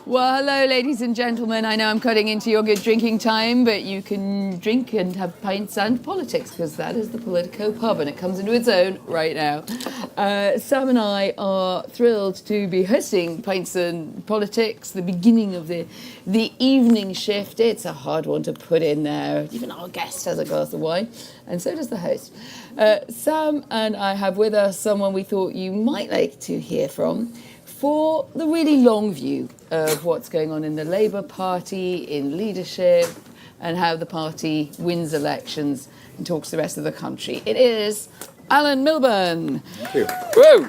Well, hello, ladies and gentlemen. I know I'm cutting into your good drinking time, but you can drink and have pints and politics, because that is the Politico pub, and it comes into its own right now. Sam and I are thrilled to be hosting Pints and Politics, the beginning of the evening shift. It's a hard one to put in there. Even our guest has a glass of wine, and so does the host. Sam and I have with us someone we thought you might like to hear from, for the really long view of what's going on in the Labour Party, in leadership, and how the party wins elections and talks to the rest of the country. It is Alan Milburn. Thank you. Whoa!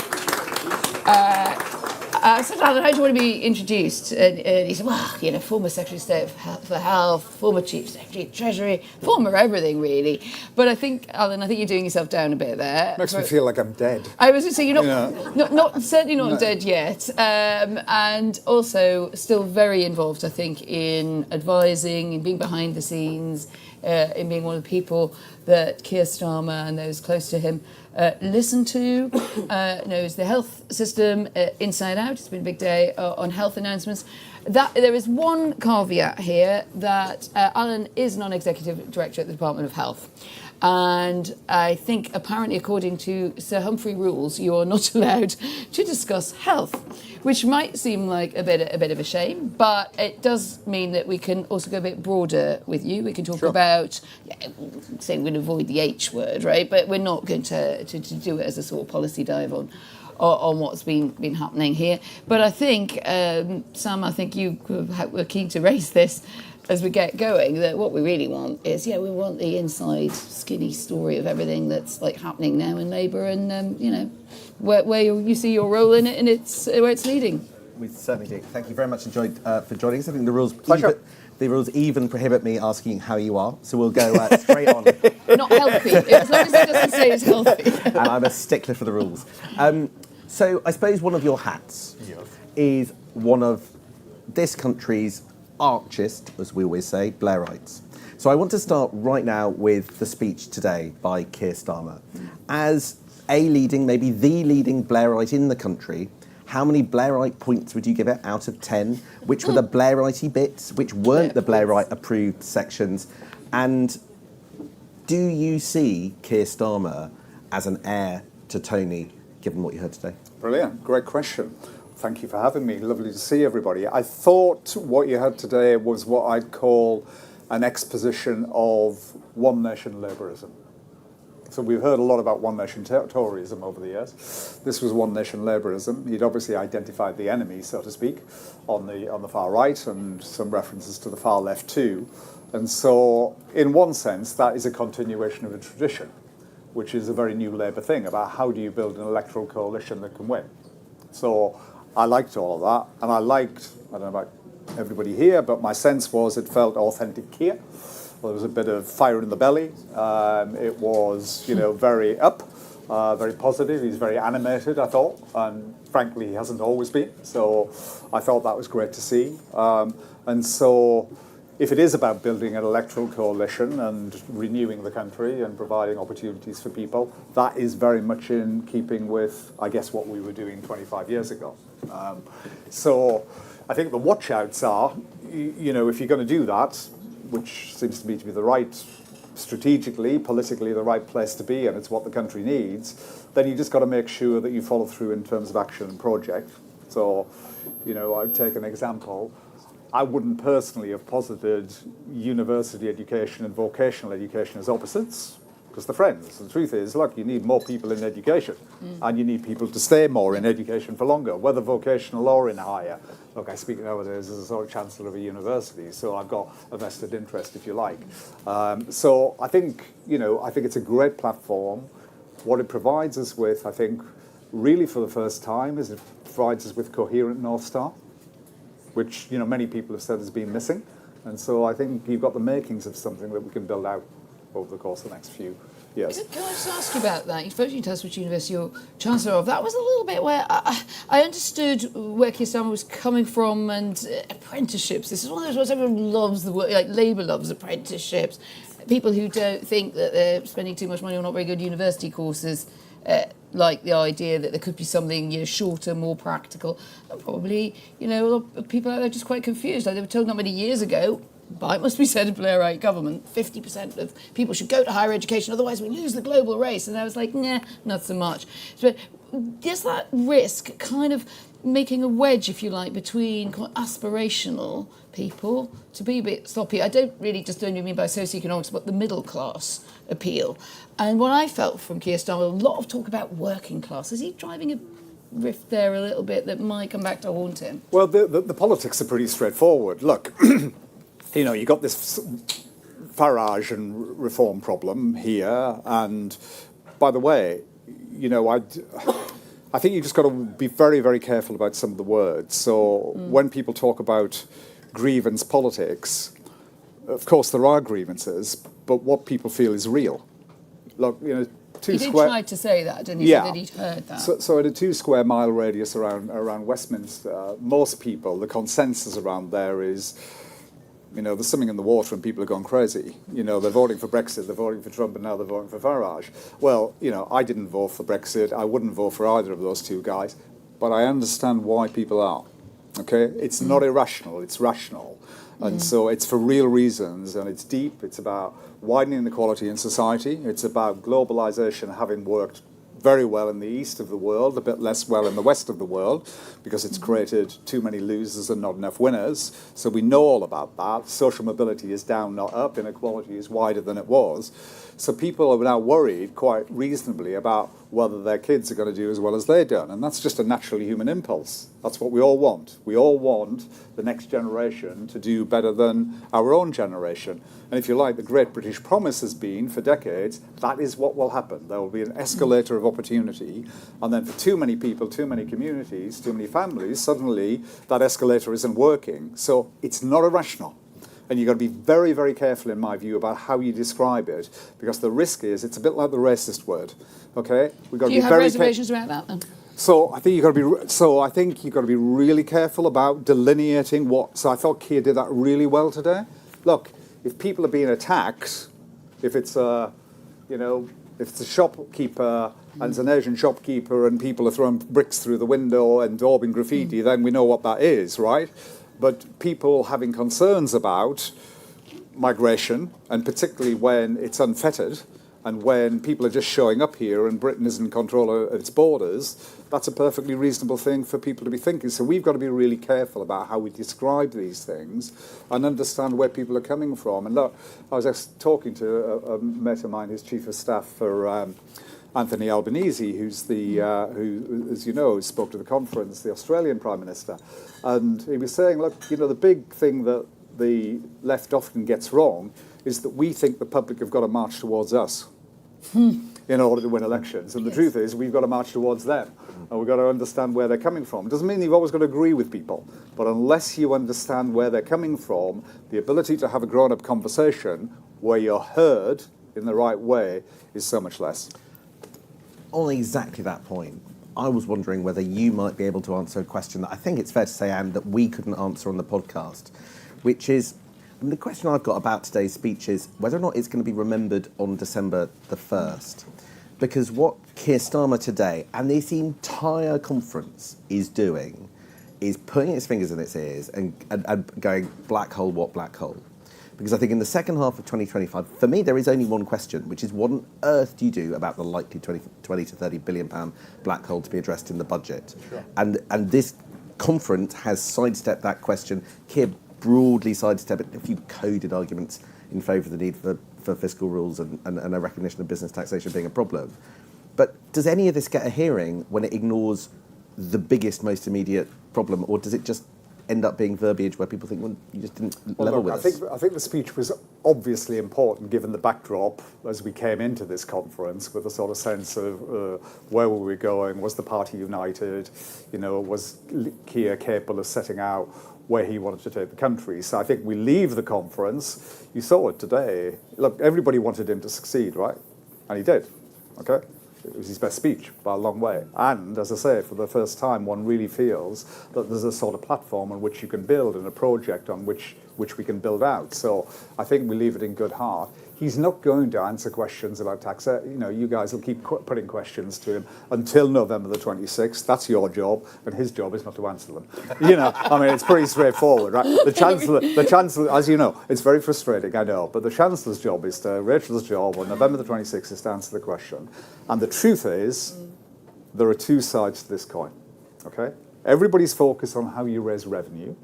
I said, Alan, how do you want to be introduced? And he said, well, former Secretary of State for Health, former Chief Secretary of Treasury, former everything, really. But I think, Alan, you're doing yourself down a bit there. Makes me feel like I'm dead. I was going to say, you're certainly not dead yet. And also still very involved, I think, in advising, in being behind the scenes, in being one of the people that Keir Starmer and those close to him listen to, knows the health system inside out. It's been a big day on health announcements. There is one caveat here, that Alan is non-executive director at the Department of Health. And I think apparently, according to Sir Humphrey rules, you're not allowed to discuss health, which might seem like a bit of a shame, but it does mean that we can also go a bit broader with you. We can talk about, saying we're going to avoid the H word, right? But we're not going to do it as a sort of policy dive on what's been happening here. But I think, Sam, I think you were keen to raise this as we get going, that what we really want is, we want the inside skinny story of everything that's happening now in Labour, and where you see your role in it and where it's leading. We certainly do. Thank you very much for joining us. I think the rules even prohibit me asking how you are, so we'll go straight on. Not healthy, as long as it doesn't say it's healthy. And I'm a stickler for the rules. So I suppose one of your hats is one of this country's archist, as we always say, Blairites. So I want to start right now with the speech today by Keir Starmer. As maybe the leading Blairite in the country, how many Blairite points would you give it out of 10? Which were the Blairite bits? Which weren't the Blairite approved sections? And do you see Keir Starmer as an heir to Tony, given what you heard today? Brilliant. Great question. Thank you for having me. Lovely to see everybody. I thought what you had today was what I'd call an exposition of one nation Labourism. So we've heard a lot about one nation Toryism over the years. This was one nation Labourism. He'd obviously identified the enemy, so to speak, on the far right, and some references to the far left too. And so, in one sense, that is a continuation of a tradition, which is a very new Labour thing about how do you build an electoral coalition that can win. So I liked all of that, and I don't know about everybody here, but my sense was it felt authentic Keir. Well, there was a bit of fire in the belly. It was, very up, very positive. He's very animated, I thought, and frankly, he hasn't always been. So I thought that was great to see. And so if it is about building an electoral coalition and renewing the country and providing opportunities for people, that is very much in keeping with, I guess, what we were doing 25 years ago. So I think the watch-outs are, if you're going to do that, which seems to me to be the right, strategically, politically, the right place to be, and it's what the country needs, then you just got to make sure that you follow through in terms of action and project. So, I'd take an example. I wouldn't personally have posited university education and vocational education as opposites, because they're friends. The truth is, look, you need more people in education, and you need people to stay more in education for longer, whether vocational or in higher. Look, I speak nowadays as a sort of chancellor of a university, so I've got a vested interest, if you like. So I think it's a great platform. What it provides us with, I think, really for the first time, is it provides us with coherent North Star, which many people have said has been missing. And so I think you've got the makings of something that we can build out over the course of the next few years. Can I just ask you about that? You've spoken to us which university you're Chancellor of. That was a little bit where I understood where Keir Starmer was coming from, and apprenticeships. This is one of those ones everyone loves the word, Labour loves apprenticeships. People who don't think that they're spending too much money on not very good university courses like the idea that there could be something shorter, more practical, and probably a lot of people out there are just quite confused. Like they were told not many years ago, but it must be said of Blairite government, 50% of people should go to higher education, otherwise we lose the global race. And I was like, nah, not so much. But does that risk kind of making a wedge, if you like, between quite aspirational people to be a bit sloppy? I don't only mean by socioeconomics, but the middle class appeal. And what I felt from Keir Starmer, a lot of talk about working class. Is he driving a rift there a little bit that might come back to haunt him? Well, the politics are pretty straightforward. Look, you got this Farage and reform problem here, and by the way, I think you've just got to be very, very careful about some of the words. So when people talk about grievance politics, of course there are grievances, but what people feel is real. Look, He did try to say that, didn't he? Yeah. That he'd heard that. So at a 2 square mile radius around Westminster, most people, the consensus around there is, there's something in the water and people are gone crazy. They're voting for Brexit, they're voting for Trump, and now they're voting for Farage. Well, I didn't vote for Brexit. I wouldn't vote for either of those two guys. But I understand why people are. Okay? It's not irrational, it's rational. And so it's for real reasons, and it's deep. It's about widening inequality in society. It's about globalization having worked very well in the east of the world, a bit less well in the west of the world, because it's created too many losers and not enough winners. So we know all about that. Social mobility is down, not up. Inequality is wider than it was. So people are now worried, quite reasonably, about whether their kids are going to do as well as they've done. And that's just a naturally human impulse. That's what we all want. We all want the next generation to do better than our own generation. And if you like, the Great British Promise has been, for decades, that is what will happen. There will be an escalator of opportunity, and then for too many people, too many communities, too many families, suddenly that escalator isn't working. So it's not irrational. And you've got to be very, very careful, in my view, about how you describe it, because the risk is it's a bit like the racist word. Okay, we've got Do to you be have very reservations about that then? So I think you've got to be really careful about delineating what. So I thought Keir did that really well today. Look, if people are being attacked, if it's a shopkeeper and it's an Asian shopkeeper and people are throwing bricks through the window and daubing graffiti, then we know what that is, right? But people having concerns about migration, and particularly when it's unfettered, and when people are just showing up here and Britain isn't in control of its borders, that's a perfectly reasonable thing for people to be thinking. So we've got to be really careful about how we describe these things and understand where people are coming from. And look, I was just talking to a mate of mine who's chief of staff for Anthony Albanese, who's who, as you know, spoke to the conference, the Australian Prime Minister. And he was saying, look, the big thing that the left often gets wrong is that we think the public have got to march towards us in order to win elections. And the truth is, we've got to march towards them. And we've got to understand where they're coming from. It doesn't mean you've always got to agree with people. But unless you understand where they're coming from, the ability to have a grown-up conversation where you're heard in the right way is so much less. On exactly that point, I was wondering whether you might be able to answer a question that I think it's fair to say, Anne, that we couldn't answer on the podcast, which is, the question I've got about today's speech is whether or not it's going to be remembered on December the 1st. Because what Keir Starmer today and this entire conference is doing is putting its fingers in its ears and going, black hole, what black hole? Because I think in the second half of 2025, for me, there is only one question, which is what on earth do you do about the likely 20 to 30 billion pound black hole to be addressed in the budget? Sure. And this conference has sidestepped that question. Keir broadly sidestepped a few coded arguments in favour of the need for fiscal rules and a recognition of business taxation being a problem. But does any of this get a hearing when it ignores the biggest, most immediate problem, or does it just end up being verbiage where people think, well, you just didn't level with us? I think the speech was obviously important given the backdrop as we came into this conference, with a sort of sense of where were we going, was the party united, was Keir capable of setting out where he wanted to take the country. So I think we leave the conference, you saw it today, look, everybody wanted him to succeed, right? And he did, okay? It was his best speech by a long way. And, as I say, for the first time, one really feels that there's a sort of platform on which you can build and a project on which which we can build out. So I think we leave it in good heart. He's not going to answer questions about tax. You guys will keep putting questions to him until November the 26th. That's your job, and his job is not to answer them. I mean, it's pretty straightforward, right? The Chancellor, as you know, it's very frustrating, I know, but the Chancellor's job Rachel's job on November the 26th is to answer the question. And the truth is, there are two sides to this coin, okay? Everybody's focused on how you raise revenue,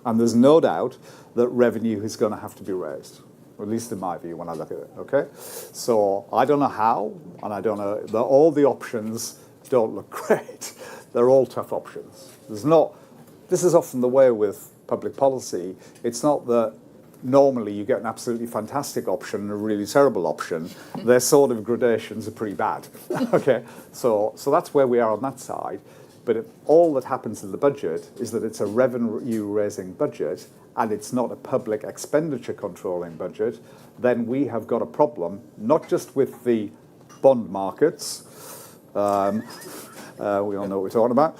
and there's no doubt that revenue is going to have to be raised. At least in my view when I look at it, okay? So I don't know how, and I don't know, all the options don't look great. They're all tough options. This is often the way with public policy. It's not that normally you get an absolutely fantastic option and a really terrible option. Their sort of gradations are pretty bad, okay? So that's where we are on that side. But all that happens in the budget is that it's a revenue-raising budget, and it's not a public expenditure controlling budget. Then we have got a problem, not just with the bond markets, we all know what we're talking about,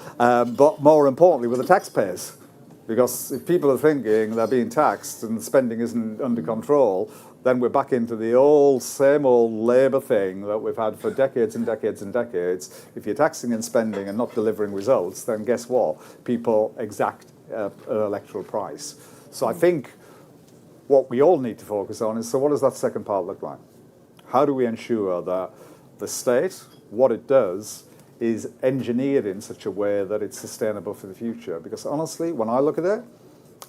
but more importantly with the taxpayers. Because if people are thinking they're being taxed and spending isn't under control, then we're back into the same old Labour thing that we've had for decades and decades and decades. If you're taxing and spending and not delivering results, then guess what? People exact an electoral price. So I think what we all need to focus on is, so what does that second part look like? How do we ensure that the state, what it does, is engineered in such a way that it's sustainable for the future? Because honestly, when I look at it,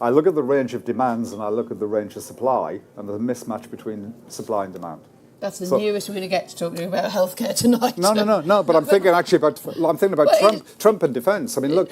I look at the range of demands and I look at the range of supply and the mismatch between supply and demand. That's the newest we're going to get to talking about healthcare tonight. No. But I'm thinking about Trump and defence. I mean, look,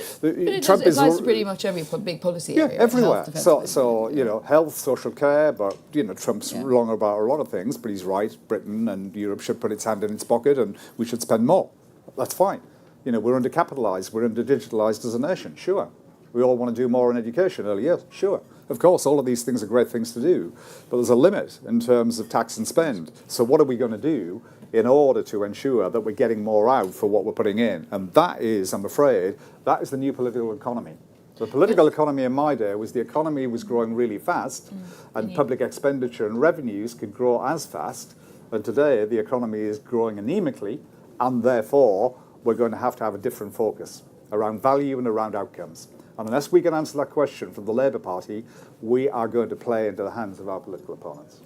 Trump is applies to pretty much every big policy area. Yeah, everywhere. So health, social care, but Trump's wrong about a lot of things. But he's right. Britain and Europe should put its hand in its pocket, and we should spend more. That's fine. We're undercapitalised. We're under-digitalised as a nation. Sure. We all want to do more in education early years. Sure. Of course, all of these things are great things to do, but there's a limit in terms of tax and spend. So what are we going to do in order to ensure that we're getting more out for what we're putting in? And that is, I'm afraid, that is the new political economy. The political economy in my day was the economy was growing really fast, and public expenditure and revenues could grow as fast. And today, the economy is growing anemically, and therefore, we're going to have a different focus around value and around outcomes. And unless we can answer that question from the Labour Party, we are going to play into the hands of our political opponents.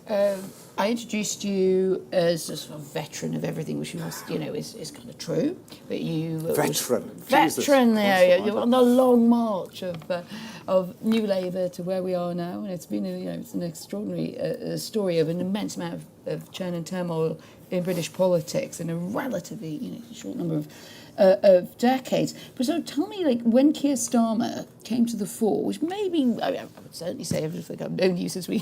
I introduced you as a sort of veteran of everything, which is kind of true. But you veteran there. You're on the long march of New Labour to where we are now, and it's been it's an extraordinary story of an immense amount of churn and turmoil in British politics in a relatively short number of decades. But so tell me, when Keir Starmer came to the fore, which maybe, I would certainly say, I've known you since we're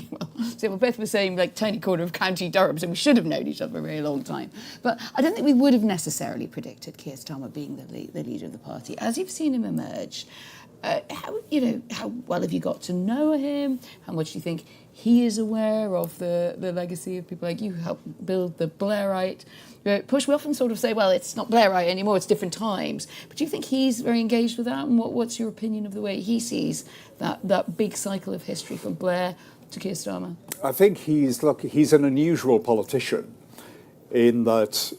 both the same tiny corner of County Durham, so we should have known each other for a very long time. But I don't think we would have necessarily predicted Keir Starmer being the leader of the party. As you've seen him emerge, how well have you got to know him? How much do you think he is aware of the legacy of people like you who helped build the Blairite push? We often sort of say, well, it's not Blairite anymore, it's different times. But do you think he's very engaged with that? And what's your opinion of the way he sees that big cycle of history from Blair to Keir Starmer? I think he's an unusual politician in that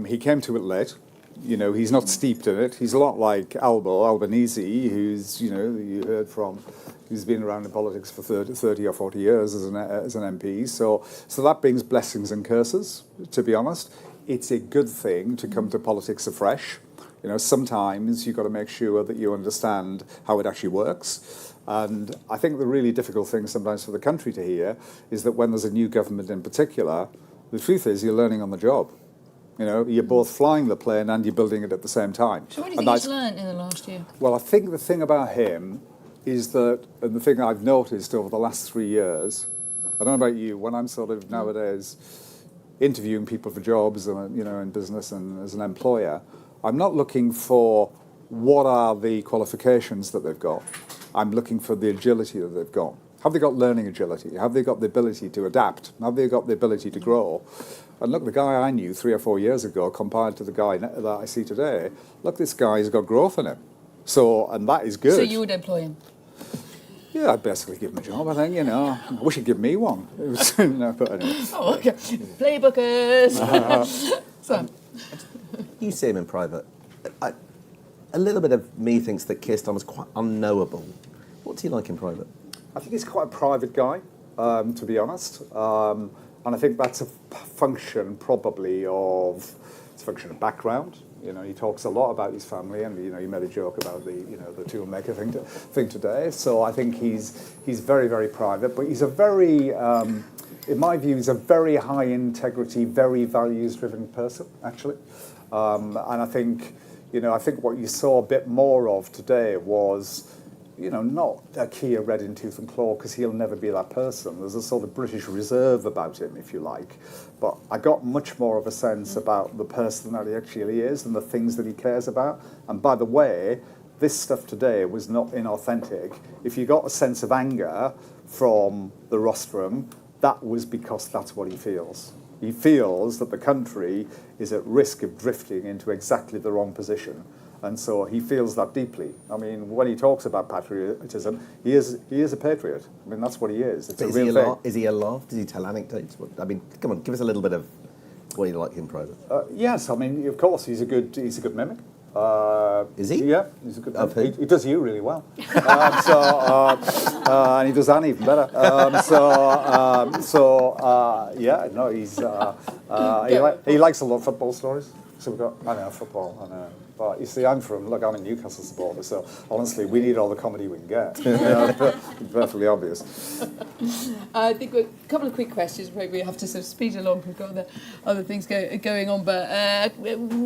he came to it late. He's not steeped in it. He's a lot like Albanese, who's, you heard from, who's been around in politics for 30 or 40 years as an MP. So that brings blessings and curses, to be honest. It's a good thing to come to politics afresh. Sometimes you've got to make sure that you understand how it actually works. And I think the really difficult thing sometimes for the country to hear is that when there's a new government in particular, the truth is you're learning on the job. You're both flying the plane and you're building it at the same time. So what do you think he's learned in the last year? Well, I think the thing about him is that, and the thing I've noticed over the last 3 years, I don't know about you, when I'm sort of nowadays interviewing people for jobs, in business and as an employer, I'm not looking for what are the qualifications that they've got. I'm looking for the agility that they've got. Have they got learning agility? Have they got the ability to adapt? Have they got the ability to grow? And look, the guy I knew 3 or 4 years ago compared to the guy that I see today, look, this guy's got growth in him. And that is good. So you would employ him? Yeah, I'd basically give him a job, I think, you know. I wish he'd give me one. It was, no, but anyway. Oh, okay. Playbookers. So, You see him in private. A little bit of me thinks that Keir Starmer's quite unknowable. What's he like in private? I think he's quite a private guy, to be honest. And I think that's a function probably of, it's a function of background. You know, he talks a lot about his family, and you know, he made a joke about the toolmaker thing today. So I think he's very, very private, but he's a very, in my view, he's a very high integrity, very values-driven person, actually. And I think, you know, I think what you saw a bit more of today was, you know, not a Keir red in tooth and claw, because he'll never be that person. There's a sort of British reserve about him, if you like. But I got much more of a sense about the person that he actually is and the things that he cares about. And by the way, this stuff today was not inauthentic. If you got a sense of anger from the rostrum, that was because that's what he feels. He feels that the country is at risk of drifting into exactly the wrong position. And so he feels that deeply. I mean, when he talks about patriotism, he is a patriot. I mean, that's what he is. It's a real thing. Is he a laugh? Does he tell anecdotes? I mean, come on, give us a little bit of what you like in private. Yes, I mean, of course, he's a good mimic. Is he? Yeah, he's a good Of mimic. who? He does you really well. And he does Anne even better. Yeah, no, he likes a lot of football stories. So we've got, I know, football, I know. But you see, I'm a Newcastle supporter, so honestly, we need all the comedy we can get. Perfectly obvious. I think a couple of quick questions. Maybe we have to sort of speed along because we've got other things going on. But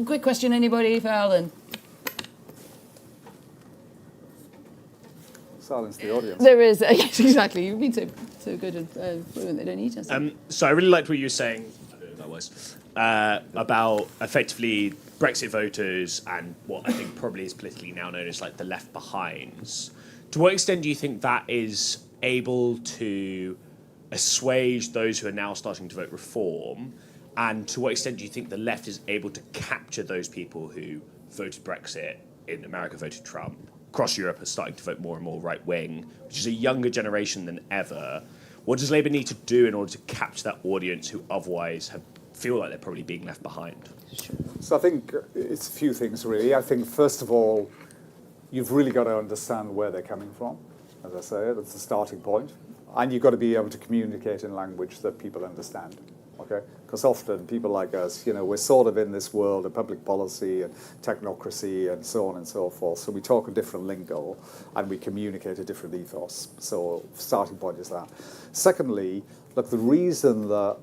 quick question, anybody for Alan? Silence the audience. There is, yes, exactly. You've been so good and fluent, they don't need us. So I really liked what you were saying, I don't know what that was, about effectively Brexit voters and what I think probably is politically now known as like the left behinds. To what extent do you think that is able to assuage those who are now starting to vote reform? And to what extent do you think the left is able to capture those people who voted Brexit, in America voted Trump, across Europe are starting to vote more and more right-wing, which is a younger generation than ever? What does Labour need to do in order to capture that audience who otherwise feel like they're probably being left behind? So I think it's a few things, really. I think, first of all, you've really got to understand where they're coming from. As I say, that's the starting point. And you've got to be able to communicate in language that people understand. Okay? Because often people like us, you know, we're sort of in this world of public policy and technocracy and so on and so forth. So we talk a different lingo and we communicate a different ethos. So starting point is that. Secondly, look, the reason that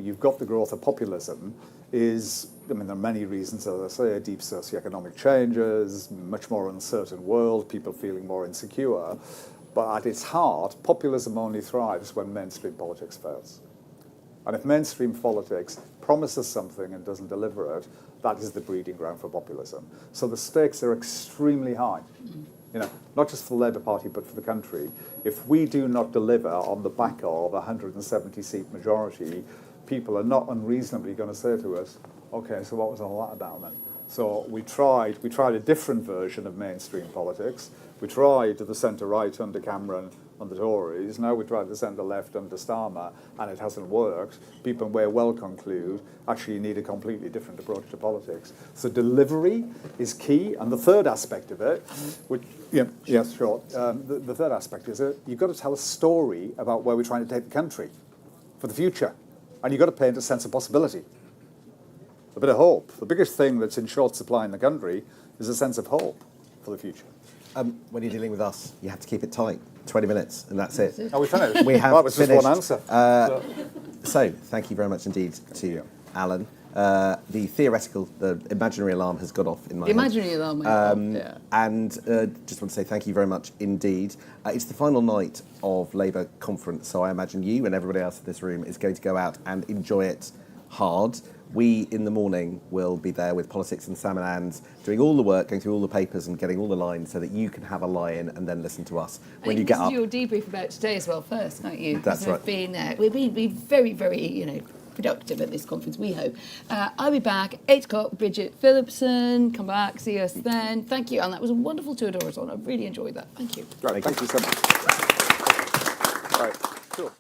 you've got the growth of populism is, I mean, there are many reasons, as I say, deep socioeconomic changes, much more uncertain world, people feeling more insecure. But at its heart, populism only thrives when mainstream politics fails. And if mainstream politics promises something and doesn't deliver it, that is the breeding ground for populism. So the stakes are extremely high, you know, not just for the Labour Party, but for the country. If we do not deliver on the back of a 170-seat majority, people are not unreasonably going to say to us, okay, so what was all that about then? So we tried a different version of mainstream politics. We tried the centre-right under Cameron and the Tories. Now we tried the centre-left under Starmer, and it hasn't worked. People may well conclude, actually, you need a completely different approach to politics. So delivery is key. And the third aspect of it, which, yes, sure. The third aspect is that you've got to tell a story about where we're trying to take the country for the future. And you've got to paint a sense of possibility, a bit of hope. The biggest thing that's in short supply in the country is a sense of hope for the future. When you're dealing with us, you have to keep it tight. 20 minutes, and that's it. Are we finished? We have That was finished. just one answer. So, thank you very much indeed to Alan. The imaginary alarm has gone off in my The head. imaginary alarm went off, yeah. And just want to say thank you very much indeed. It's the final night of Labour conference, so I imagine you and everybody else in this room is going to go out and enjoy it hard. We, in the morning, will be there with Politics and Sam and Anne's, doing all the work, going through all the papers and getting all the lines so that you can have a lie-in and then listen to us when you get up. You your debrief about today as well first, can't you? That's right. We've been very, very, productive at this conference, we hope. I'll be back 8 o'clock. Bridget Phillipson, come back, see us then. Thank you, and that was a wonderful tour d'horizon. I really enjoyed that. Thank you. Right, thank you so much. Right, cool.